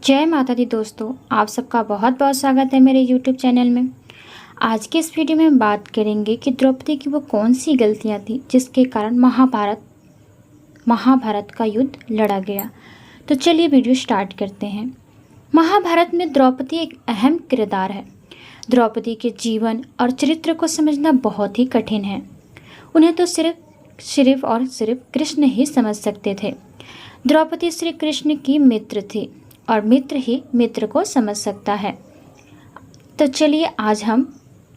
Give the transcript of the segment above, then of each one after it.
जय माता दी दोस्तों, आप सबका बहुत बहुत स्वागत है मेरे YouTube चैनल में। आज के इस वीडियो में हम बात करेंगे कि द्रौपदी की वो कौन सी गलतियां थी जिसके कारण महाभारत का युद्ध लड़ा गया। तो चलिए वीडियो स्टार्ट करते हैं। महाभारत में द्रौपदी एक अहम किरदार है। द्रौपदी के जीवन और चरित्र को समझना बहुत ही कठिन है। उन्हें तो सिर्फ कृष्ण ही समझ सकते थे। द्रौपदी श्री कृष्ण की मित्र थी और मित्र ही मित्र को समझ सकता है। तो चलिए आज हम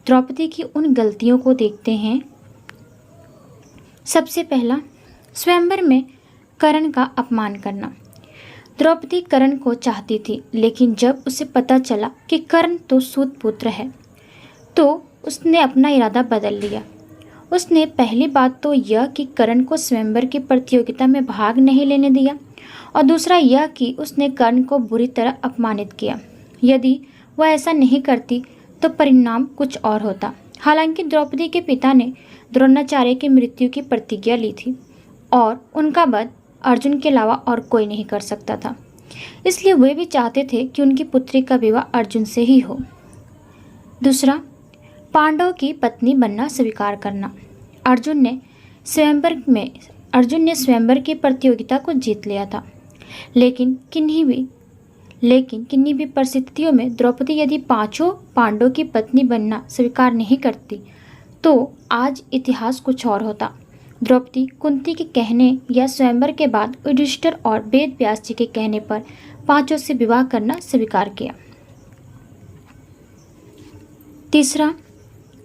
द्रौपदी की उन गलतियों को देखते हैं। सबसे पहला, स्वयंवर में कर्ण का अपमान करना। द्रौपदी कर्ण को चाहती थी, लेकिन जब उसे पता चला कि कर्ण तो सूत पुत्र है तो उसने अपना इरादा बदल लिया। उसने पहली बात तो यह कि कर्ण को स्वयंवर की प्रतियोगिता में भाग नहीं लेने दिया और दूसरा यह कि उसने कर्ण को बुरी तरह अपमानित किया। यदि वह ऐसा नहीं करती तो परिणाम कुछ और होता। हालांकि द्रौपदी के पिता ने द्रोणाचार्य की मृत्यु की प्रतिज्ञा ली थी और उनका वध अर्जुन के अलावा और कोई नहीं कर सकता था, इसलिए वे भी चाहते थे कि उनकी पुत्री का विवाह अर्जुन से ही हो। दूसरा, पांडव की पत्नी बनना स्वीकार करना। अर्जुन ने स्वयंवर की प्रतियोगिता को जीत लिया था, लेकिन किन्हीं भी परिस्थितियों में द्रौपदी यदि पांचों पांडवों की पत्नी बनना स्वीकार नहीं करती तो आज इतिहास कुछ और होता। द्रौपदी कुंती के कहने या स्वयंवर के बाद युधिष्ठिर और वेद व्यास जी के कहने पर पांचों से विवाह करना स्वीकार किया। तीसरा,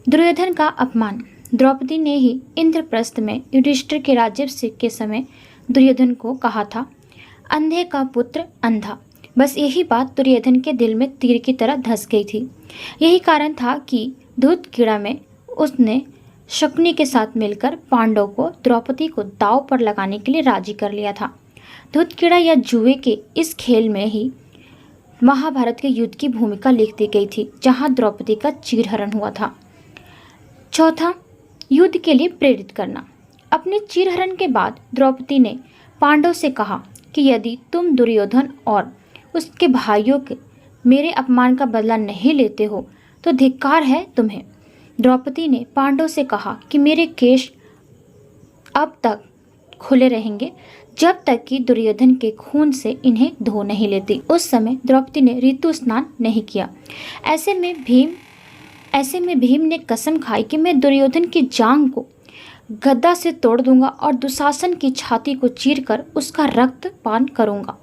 दुर्योधन का अपमान। द्रौपदी ने ही इंद्रप्रस्थ में युधिष्ठिर के राज्याभिषेक के समय दुर्योधन को कहा था, अंधे का पुत्र अंधा। बस यही बात दुर्योधन के दिल में तीर की तरह धंस गई थी। यही कारण था कि धूतकीड़ा में उसने शकुनी के साथ मिलकर पांडव को द्रौपदी को दांव पर लगाने के लिए राजी कर लिया था। धूतकीड़ा या जुए के इस खेल में ही महाभारत के युद्ध की भूमिका लिख दी गई थी, जहां द्रौपदी का चीरहरण हुआ था। चौथा, युद्ध के लिए प्रेरित करना। अपने चीरहरण के बाद द्रौपदी ने पांडव से कहा कि यदि तुम दुर्योधन और उसके भाइयों के मेरे अपमान का बदला नहीं लेते हो तो धिक्कार है तुम्हें। द्रौपदी ने पांडव से कहा कि मेरे केश अब तक खुले रहेंगे जब तक कि दुर्योधन के खून से इन्हें धो नहीं लेती। उस समय द्रौपदी ने ऋतु स्नान नहीं किया। ऐसे में भीम ने कसम खाई कि मैं दुर्योधन की जांघ को गदा से तोड़ दूंगा और दुशासन की छाती को चीरकर उसका रक्त पान करूंगा।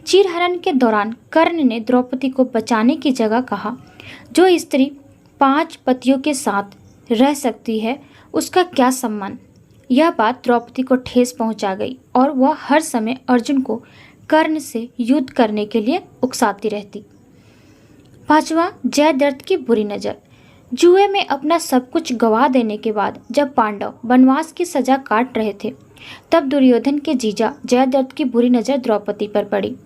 चीरहरण के दौरान कर्ण ने द्रौपदी को बचाने की जगह कहा, जो स्त्री 5 पतियों के साथ रह सकती है उसका क्या सम्मान। यह बात द्रौपदी को ठेस पहुंचा गई और वह हर समय अर्जुन को कर्ण से युद्ध करने के लिए उकसाती रहती। पांचवा, जयद्रथ की बुरी नज़र। जुए में अपना सब कुछ गवा देने के बाद जब पांडव वनवास की सजा काट रहे थे तब दुर्योधन के जीजा जयद्रथ की बुरी नज़र द्रौपदी पर पड़ी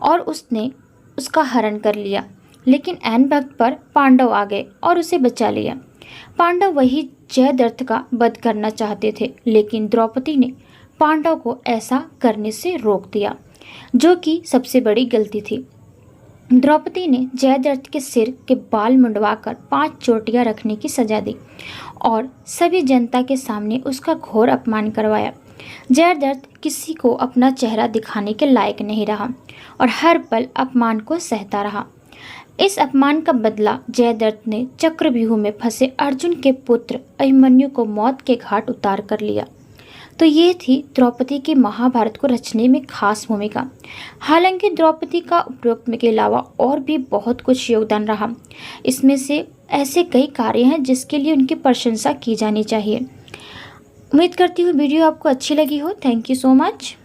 और उसने उसका हरण कर लिया। लेकिन ऐन वक्त पर पांडव आ गए और उसे बचा लिया। पांडव वही जयद्रथ का वध करना चाहते थे, लेकिन द्रौपदी ने पांडव को ऐसा करने से रोक दिया, जो कि सबसे बड़ी गलती थी। द्रौपदी ने जयद्रथ के सिर के बाल मुंडवाकर 5 चोटियां रखने की सजा दी और सभी जनता के सामने उसका घोर अपमान करवाया। जयद्रथ किसी को अपना चेहरा दिखाने के लायक नहीं रहा और हर पल अपमान को सहता रहा। इस अपमान का बदला जयद्रथ ने चक्रव्यूह में फंसे अर्जुन के पुत्र अभिमन्यु को मौत के घाट उतार कर लिया। तो ये थी द्रौपदी की महाभारत को रचने में खास भूमिका। हालांकि द्रौपदी का उपरोक्त के अलावा और भी बहुत कुछ योगदान रहा। इसमें से ऐसे कई कार्य हैं जिसके लिए उनकी प्रशंसा की जानी चाहिए। उम्मीद करती हूँ वीडियो आपको अच्छी लगी हो। Thank you so much.